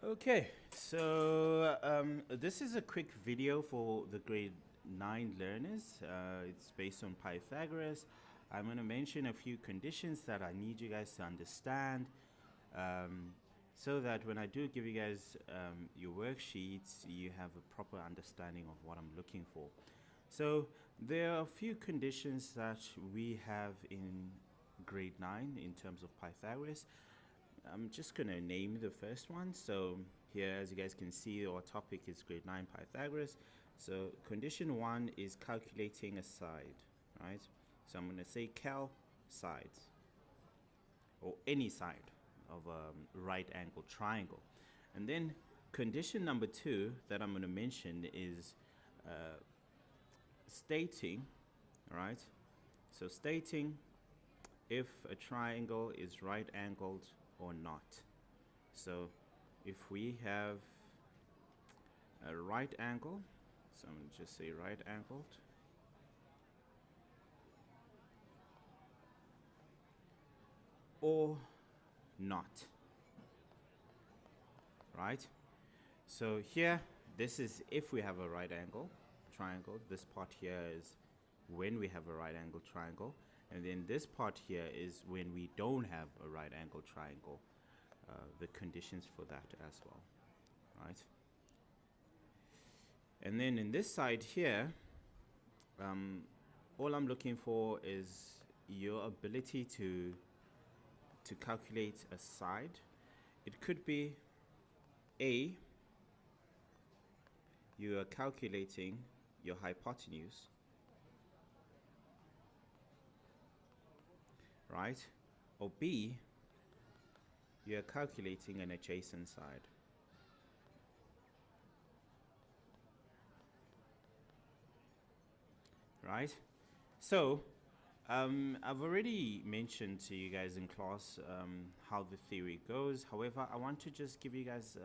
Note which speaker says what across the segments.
Speaker 1: Okay, so this is a quick video for the grade 9 learners. It's based on Pythagoras. I'm going to mention a few conditions that I need you guys to understand so that when I do give you guys your worksheets, you have a proper understanding of what I'm looking for. So there are a few conditions that we have in grade 9 in terms of Pythagoras. I'm just going to name the first one. So here, as you guys can see, our topic is grade 9 Pythagoras. So condition 1 is calculating a side, right? So I'm going to say cal sides, or any side of a right angle triangle. And then condition number 2 that I'm going to mention is stating, right? So stating if a triangle is right angled or not. So if we have a right angle, so I'm going to just say right angled, or not, right? So here, this is if we have a right angle triangle. This part here is when we have a right angle triangle. And then this part here is when we don't have a right angle triangle. The conditions for that as well, right? And then in this side here, all I'm looking for is your ability to calculate a side. It could be A, you are calculating your hypotenuse, right? Or B, you are calculating an adjacent side. Right? So, I've already mentioned to you guys in class how the theory goes. However, I want to just give you guys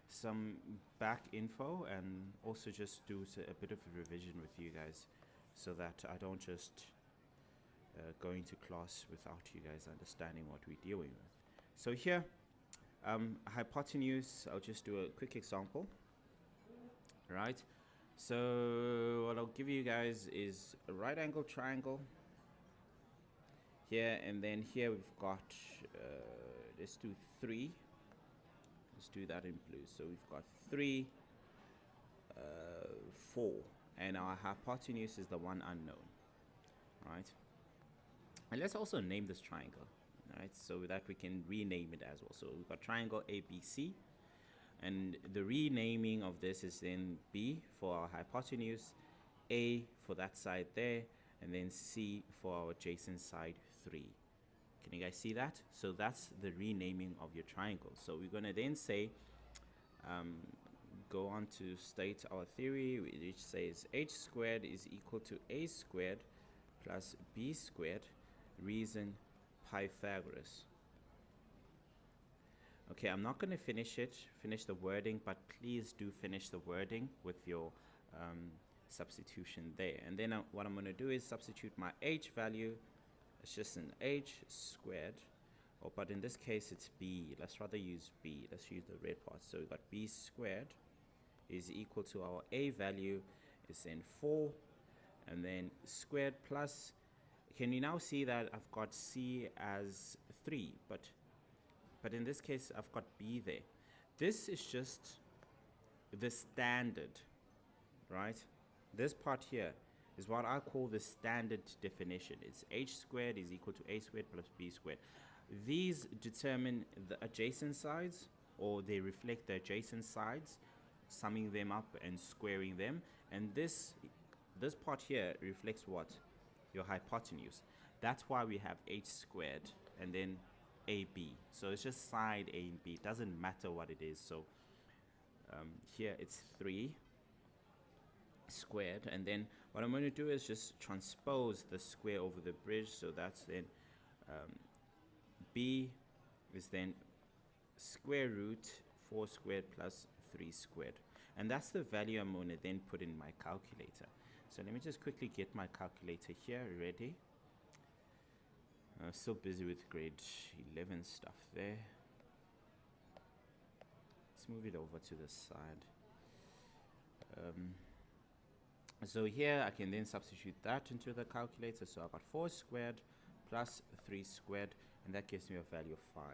Speaker 1: some back info and also just do a bit of a revision with you guys so that I don't just go into class without you guys understanding what we're dealing with. So here, hypotenuse, I'll just do a quick example, right? So what I'll give you guys is a right angle triangle here, and then here we've got, let's do 3. Let's do that in blue. So we've got 3, 4, and our hypotenuse is the one unknown, right? And let's also name this triangle, right? So that we can rename it as well. So we've got triangle ABC. And the renaming of this is then B for our hypotenuse, A for that side there, and then C for our adjacent side 3. Can you guys see that? So that's the renaming of your triangle. So we're going to then say, go on to state our theory, which says h squared is equal to a squared plus b squared, reason Pythagoras. Okay, I'm not going to finish the wording, but please do finish the wording with your substitution there. And then what I'm going to do is substitute my h value. It's just an h squared, but in this case it's b. Let's rather use b. Let's use the red part. So we've got b squared is equal to our a value is then 4, and then squared plus, can you now see that I've got c as 3, but in this case I've got b there. This is just the standard, right? This part here is what I call the standard definition. It's h squared is equal to a squared plus b squared. These determine the adjacent sides, or they reflect the adjacent sides, summing them up and squaring them. And this part here reflects what? Your hypotenuse. That's why we have h squared and then AB. So it's just side A and B. It doesn't matter what it is. So here it's 3 squared, and then what I'm going to do is just transpose the square over the bridge. So that's then B is then square root 4 squared plus 3 squared, and that's the value I'm going to then put in my calculator. So let me just quickly get my calculator here ready. Still busy with grade 11 stuff there. let's move it over to the side. So here I can then substitute that into the calculator. So I got 4 squared plus 3 squared, and that gives me a value of 5.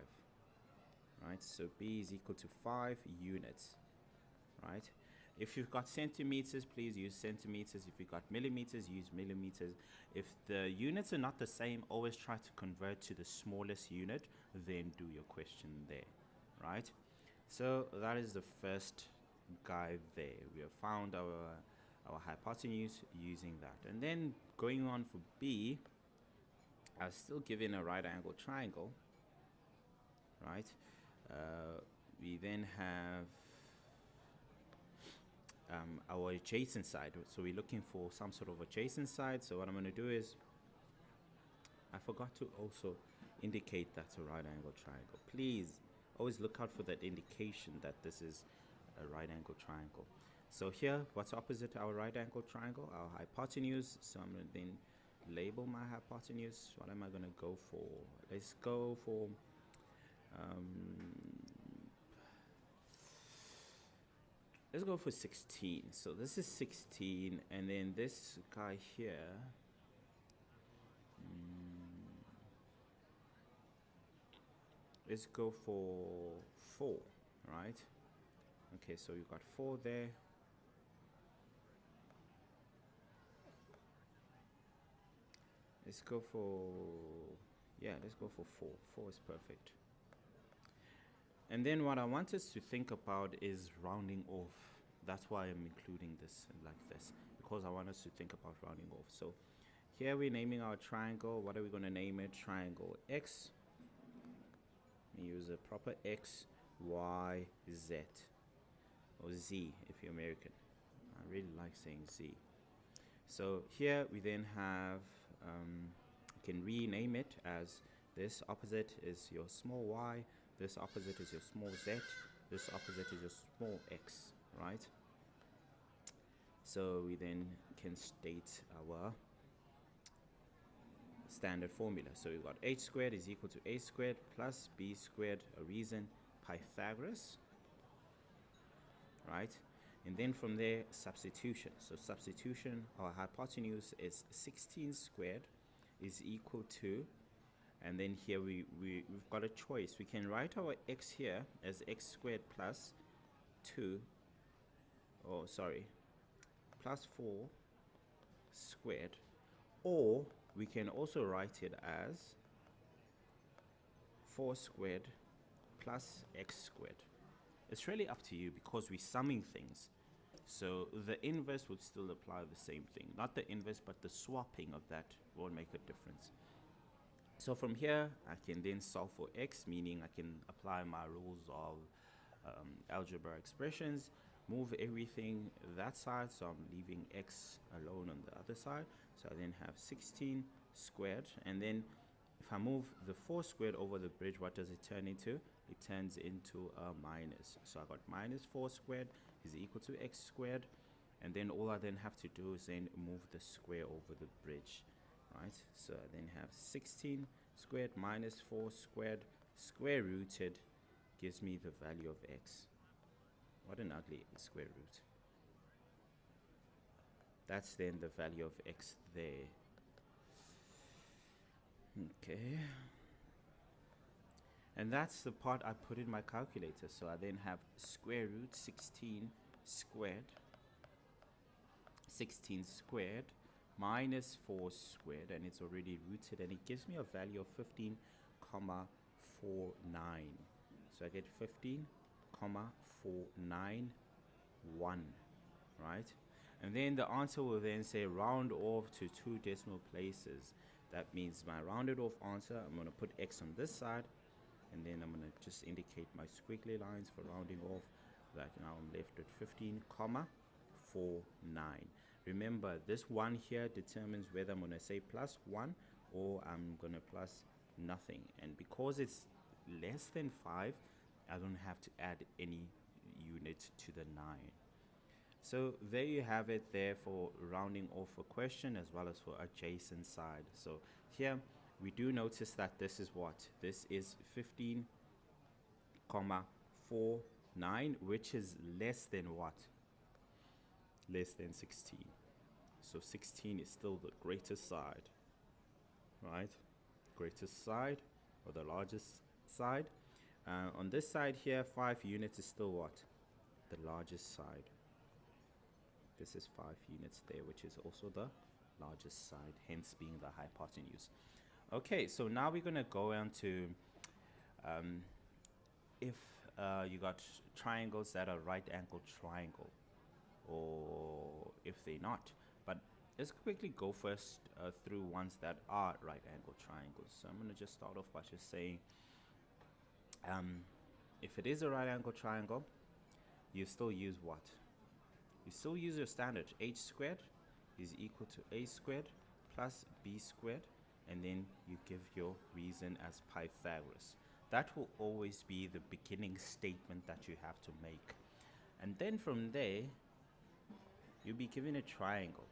Speaker 1: Right, so B is equal to 5 units. Right, if you've got centimeters, please use centimeters. If you've got millimeters, use millimeters. If the units are not the same, always try to convert to the smallest unit, then do your question there. Right, so that is the first guy there. We have found our hypotenuse using that. And then going on for B, I was still given a right angle triangle, right? We then have our adjacent side. So we're looking for some sort of adjacent side. So what I'm going to do is, I forgot to also indicate that's a right angle triangle. Please always look out for that indication that this is a right angle triangle. So here, what's opposite our right angle triangle? Our hypotenuse. So I'm going to then label my hypotenuse. What am I going to go for? Let's go for let's go for 16. So this is 16, and then this guy here, let's go for 4, right? Okay, so you've got 4 there. Let's go for, yeah, let's go for 4. 4 is perfect. And then what I want us to think about is rounding off. That's why I'm including this like this, because I want us to think about rounding off. So here we're naming our triangle. What are we going to name it? Triangle X. We use a proper X, Y, Z, or Z if you're American. I really like saying Z. So here we then have, you can rename it as this opposite is your small y, this opposite is your small z, this opposite is your small x, right? So we then can state our standard formula. So we've got h squared is equal to a squared plus b squared, a reason, Pythagoras, right? And then from there, substitution. So substitution, our hypotenuse is 16 squared is equal to, and then here we've got a choice. We can write our x here as x squared plus 2, oh sorry, plus 4 squared, or we can also write it as 4 squared plus x squared. It's really up to you because we're summing things. So the inverse would still apply the same thing. Not the inverse, but the swapping of that will make a difference. So from here, I can then solve for x, meaning I can apply my rules of algebra expressions, move everything that side, so I'm leaving x alone on the other side. So I then have 16 squared, and then if I move the 4 squared over the bridge, what does it turn into? It turns into a minus. So I got minus 4 squared is equal to x squared, and then all I then have to do is then move the square over the bridge, right? So I then have 16 squared minus 4 squared square rooted gives me the value of x. What an ugly square root. That's then the value of x there. Okay. And that's the part I put in my calculator. So I then have square root 16 squared minus 4 squared, and it's already rooted, and it gives me a value of 15,49. So I get 15,491, right? And then the answer will then say round off to 2 decimal places. That means my rounded off answer, I'm going to put x on this side, and then I'm going to just indicate my squiggly lines for rounding off. That now I'm left with 15,49. Remember, this 1 here determines whether I'm going to say plus 1 or I'm going to plus nothing. And because it's less than 5, I don't have to add any unit to the 9. So there you have it there for rounding off a question as well as for adjacent side. So here we do notice that this is what? This is 15,491. 9, which is less than what? Less than 16. So 16 is still the greatest side, right? Greatest side, or the largest side. On this side here, 5 units is still what? The largest side. This is 5 units there, which is also the largest side, hence being the hypotenuse. Okay, so now we're going to go on to if you got triangles that are right angled triangle, or if they're not. But let's quickly go first through ones that are right angled triangles. So I'm going to just start off by just saying, if it is a right angled triangle, you still use what? You still use your standard. H squared is equal to a squared plus b squared, and then you give your reason as Pythagoras. That will always be the beginning statement that you have to make. And then from there, you'll be given a triangle,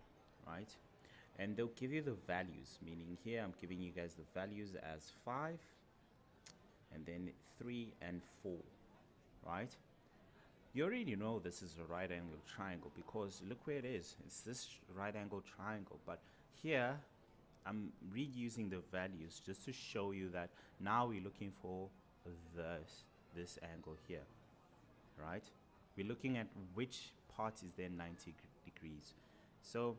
Speaker 1: right? And they'll give you the values, meaning here I'm giving you guys the values as 5, and then 3 and 4, right? You already know this is a right angle triangle because look where it is. It's this right angle triangle. But here, I'm reusing the values just to show you that now we're looking for this angle here, right? We're looking at which part is there 90 degrees. So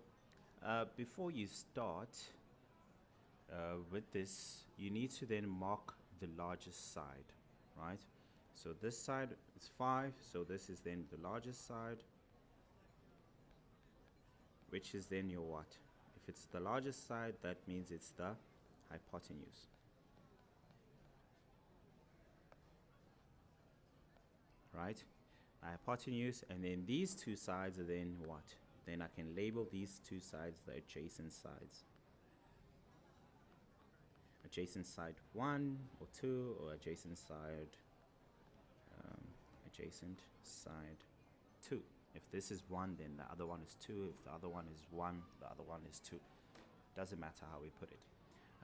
Speaker 1: before you start with this, you need to then mark the largest side, right? So this side is 5, so this is then the largest side, which is then your what? If it's the largest side, that means it's the hypotenuse. Right? Hypotenuse, and then these two sides are then what? Then I can label these two sides the adjacent sides. Adjacent side 1 or 2, or adjacent side 2. If this is 1, then the other one is 2. If the other one is 1, the other one is 2. Doesn't matter how we put it.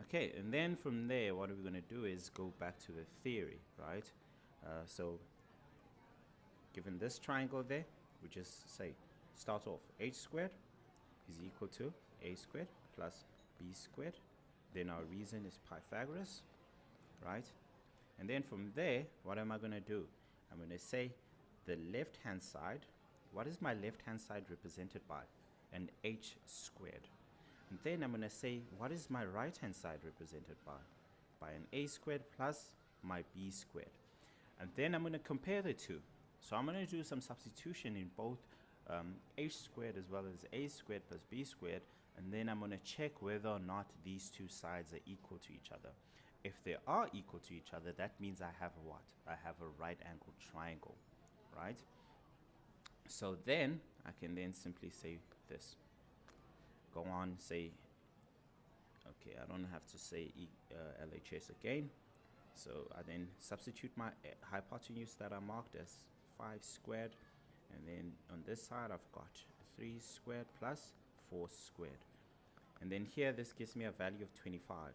Speaker 1: Okay, and then from there, what we're going to do is go back to the theory, right? So given this triangle there, we just say, start off, h squared is equal to a squared plus b squared. Then our reason is Pythagoras, right? And then from there, what am I going to do? I'm going to say the left-hand side. What is my left-hand side represented by? An h squared. And then I'm going to say, what is my right-hand side represented by? By an a squared plus my b squared. And then I'm going to compare the two. So I'm going to do some substitution in both h squared as well as a squared plus b squared. And then I'm going to check whether or not these two sides are equal to each other. If they are equal to each other, that means I have a what? I have a right angled triangle, right? So then I can then simply say this. Go on, say, okay, I don't have to say LHS again. So I then substitute my hypotenuse that I marked as 5 squared. And then on this side, I've got 3 squared plus 4 squared. And then here, this gives me a value of 25.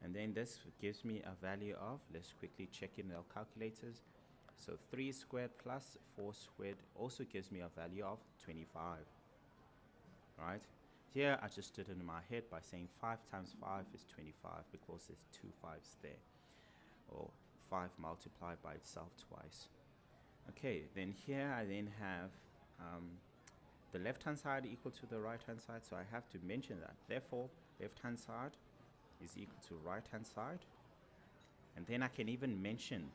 Speaker 1: And then this gives me a value of, let's quickly check in our calculators. So 3 squared plus 4 squared also gives me a value of 25, right? Here, I just did it in my head by saying 5 times 5 is 25 because there's 2 5s there, or 5 multiplied by itself twice. Okay, then here I then have the left-hand side equal to the right-hand side, so I have to mention that. Therefore, left-hand side is equal to right-hand side. And then I can even mention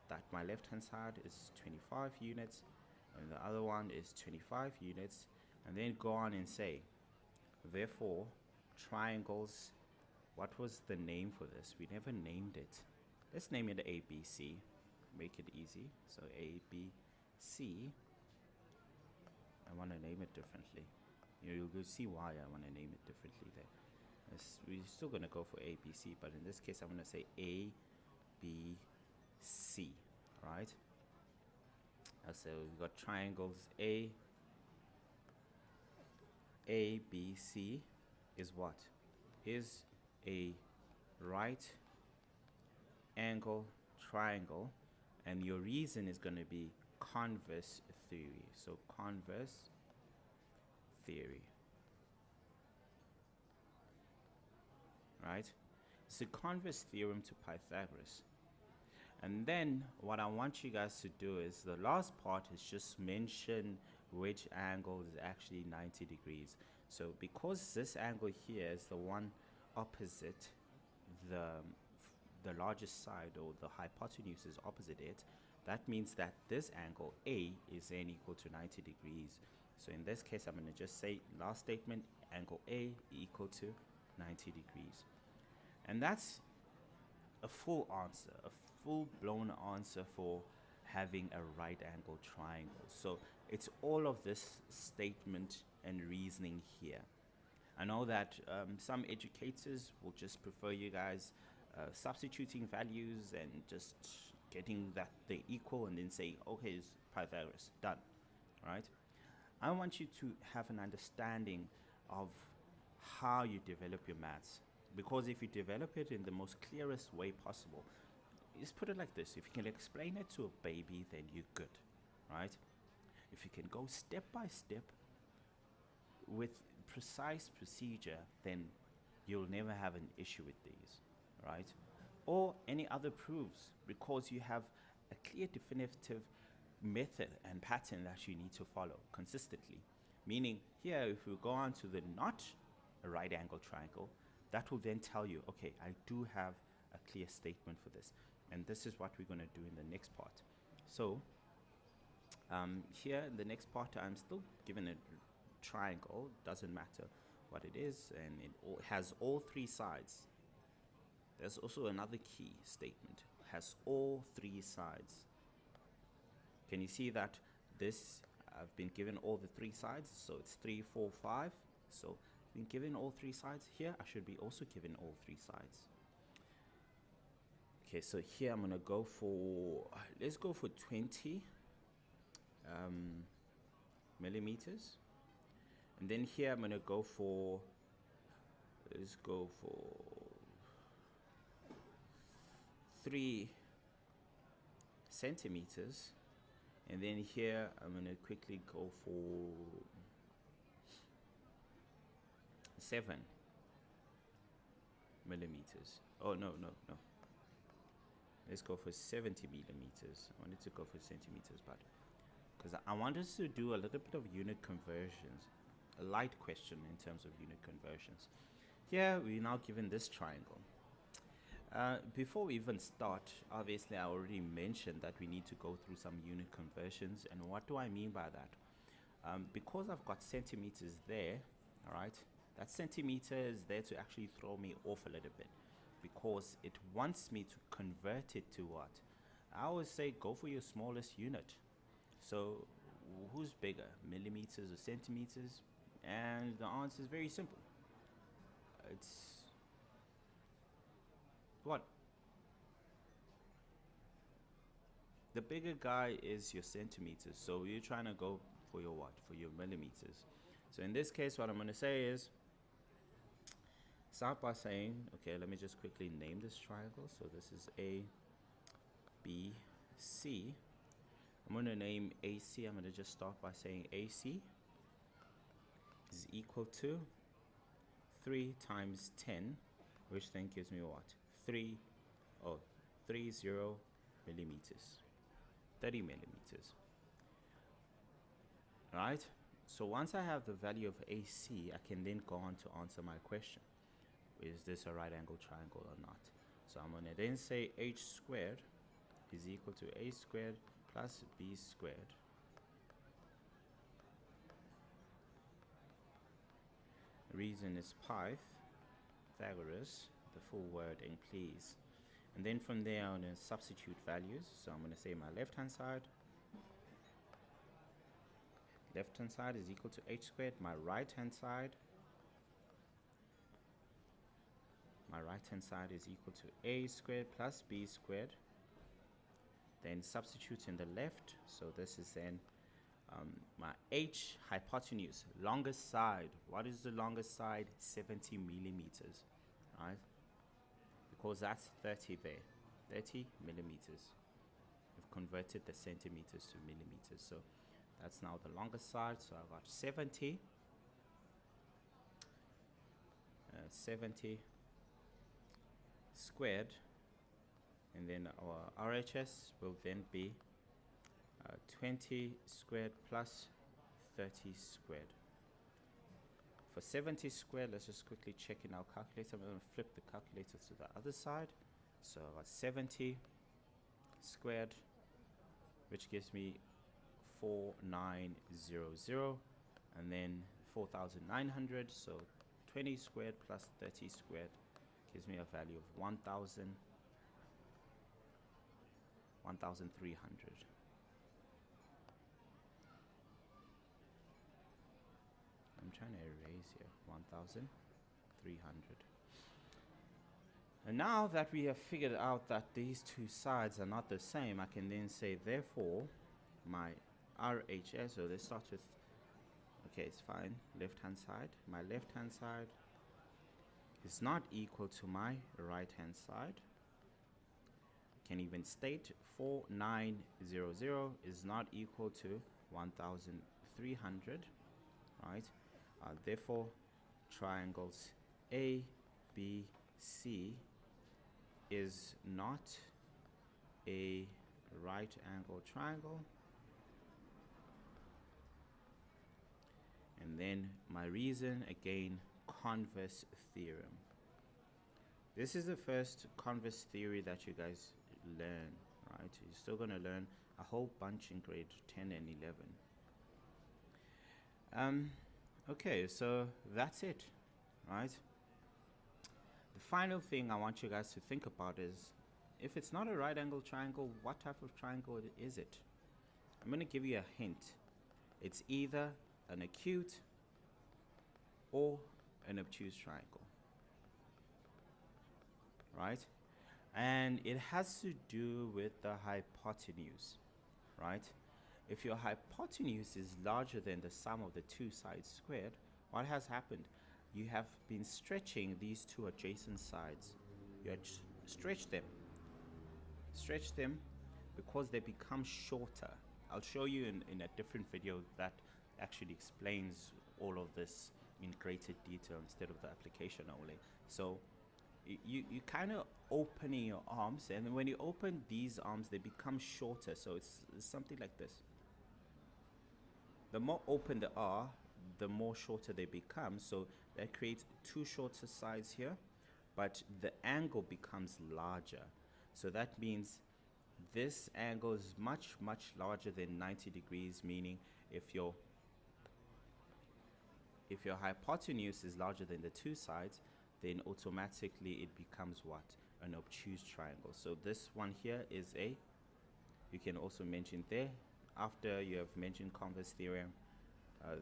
Speaker 1: that my left-hand side is 25 units, and the other one is 25 units, and then go on and say, therefore, triangles, what was the name for this? We never named it. Let's name it ABC. Make it easy. So ABC. I want to name it differently. You'll see why I want to name it differently there. We're still going to go for ABC, but in this case, I'm going to say ABC, right? So we've got triangles ABC is what? Is a right angle triangle, and your reason is going to be converse theory. So converse theory, right? It's the converse theorem to Pythagoras. And then what I want you guys to do is the last part is just mention which angle is actually 90 degrees. So because this angle here is the one opposite the the largest side, or the hypotenuse is opposite it, that means that this angle A is then equal to 90 degrees. So in this case, I'm going to just say last statement, angle A equal to 90 degrees. And that's a full answer, a full-blown answer for having a right angle triangle. So it's all of this statement and reasoning here. I know that some educators will just prefer you guys substituting values and just getting that they equal and then say, okay, it's Pythagoras, done, right? I want you to have an understanding of how you develop your maths, because if you develop it in the most clearest way possible, just put it like this: if you can explain it to a baby, then you're good, right? If you can go step by step with precise procedure, then you'll never have an issue with these, right? Or any other proofs, because you have a clear definitive method and pattern that you need to follow consistently. Meaning here, if we go on to the not a right angle triangle, that will then tell you, okay, I do have a clear statement for this. And this is what we're going to do in the next part. So here in the next part, I'm still given a triangle, doesn't matter what it is, and it has all three sides. There's also another key statement, has all three sides. Can you see that this, I've been given all the three sides, so it's 3, 4, 5. So I've been given all three sides. Here I should be also given all three sides. Okay, so here I'm gonna go for, let's go for 20 millimeters. And then here I'm gonna go for, let's go for 3 centimeters. And then here I'm gonna quickly go for 7 millimeters. Oh, no. Let's go for 70 millimeters. I wanted to go for centimeters, but because I want us to do a little bit of unit conversions, a light question in terms of unit conversions. Here we're now given this triangle. Before we even start, obviously I already mentioned that we need to go through some unit conversions. And what do I mean by that? Because I've got centimeters there, all right, that centimeter is there to actually throw me off a little bit, because it wants me to convert it to what? I always say go for your smallest unit. So who's bigger, millimeters or centimeters? And the answer is very simple. It's what? The bigger guy is your centimeters. So you're trying to go for your what? For your millimeters. So in this case, what I'm going to say is, start by saying, okay, let me just quickly name this triangle. So this is A, B, C. I'm going to name AC. I'm going to just start by saying AC is equal to 3 times 10, which then gives me what? 30 millimeters. 30 millimeters. Right? So once I have the value of AC, I can then go on to answer my question. Is this a right angle triangle or not? So I'm going to then say h squared is equal to a squared plus b squared. The reason is Pythagoras, the full wording, please. And then from there I'm going to substitute values. So I'm going to say my left hand side is equal to h squared. My right hand side is equal to a squared plus b squared. Then substitute in the left. So this is then my h hypotenuse, longest side. What is the longest side? 70 millimeters, right? Because that's 30 there, 30 millimeters. We've converted the centimeters to millimeters. So that's now the longer side. So I got 70. 70 squared, and then our RHS will then be 20 squared plus 30 squared. For 70 squared, let's just quickly check in our calculator. I'm going to flip the calculator to the other side. So 70 squared, which gives me 4900, and then 4900. So 20 squared plus 30 squared gives me a value of 1300. I'm trying to erase here. 1300. And now that we have figured out that these two sides are not the same, I can then say, therefore, my RHS, so let's start with, okay, it's fine, left-hand side. My left-hand side is not equal to my right-hand side. I can even state 4900 is not equal to 1300, right? Therefore, triangles A, B, C is not a right angle triangle. And then my reason, again, converse theorem. This is the first converse theory that you guys learn, right? You're still going to learn a whole bunch in grade 10 and 11. Okay, so that's it, right? The final thing I want you guys to think about is, if it's not a right angle triangle, what type of triangle is it? I'm going to give you a hint. It's either an acute or an obtuse triangle, right? And it has to do with the hypotenuse, right? If your hypotenuse is larger than the sum of the two sides squared, what has happened? You have been stretching these two adjacent sides. You stretch them because they become shorter. I'll show you in a different video that actually explains all of this in greater detail instead of the application only. So you kind of opening your arms, and when you open these arms, they become shorter. So it's something like this. The more open they are, the more shorter they become. So that creates two shorter sides here, but the angle becomes larger. So that means this angle is much, much larger than 90 degrees, meaning if your hypotenuse is larger than the two sides, then automatically it becomes what? An obtuse triangle. So this one here is you can also mention there, after you have mentioned converse theorem,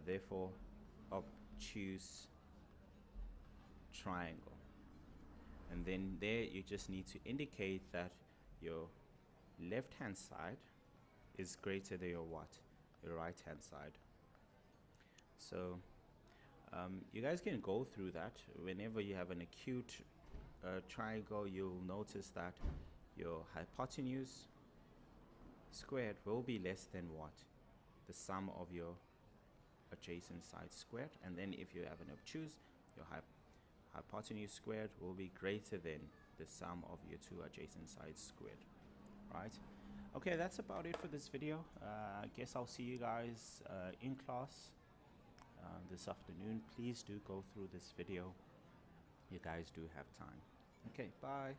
Speaker 1: therefore obtuse triangle. And then there you just need to indicate that your left hand side is greater than your what? Your right hand side. So you guys can go through that. Whenever you have an acute triangle, you'll notice that your hypotenuse squared will be less than what? The sum of your adjacent sides squared. And then if you have an obtuse, your hypotenuse squared will be greater than the sum of your two adjacent sides squared, right? Okay, that's about it for this video. I guess I'll see you guys in class this afternoon. Please do go through this video. You guys do have time. Okay, bye.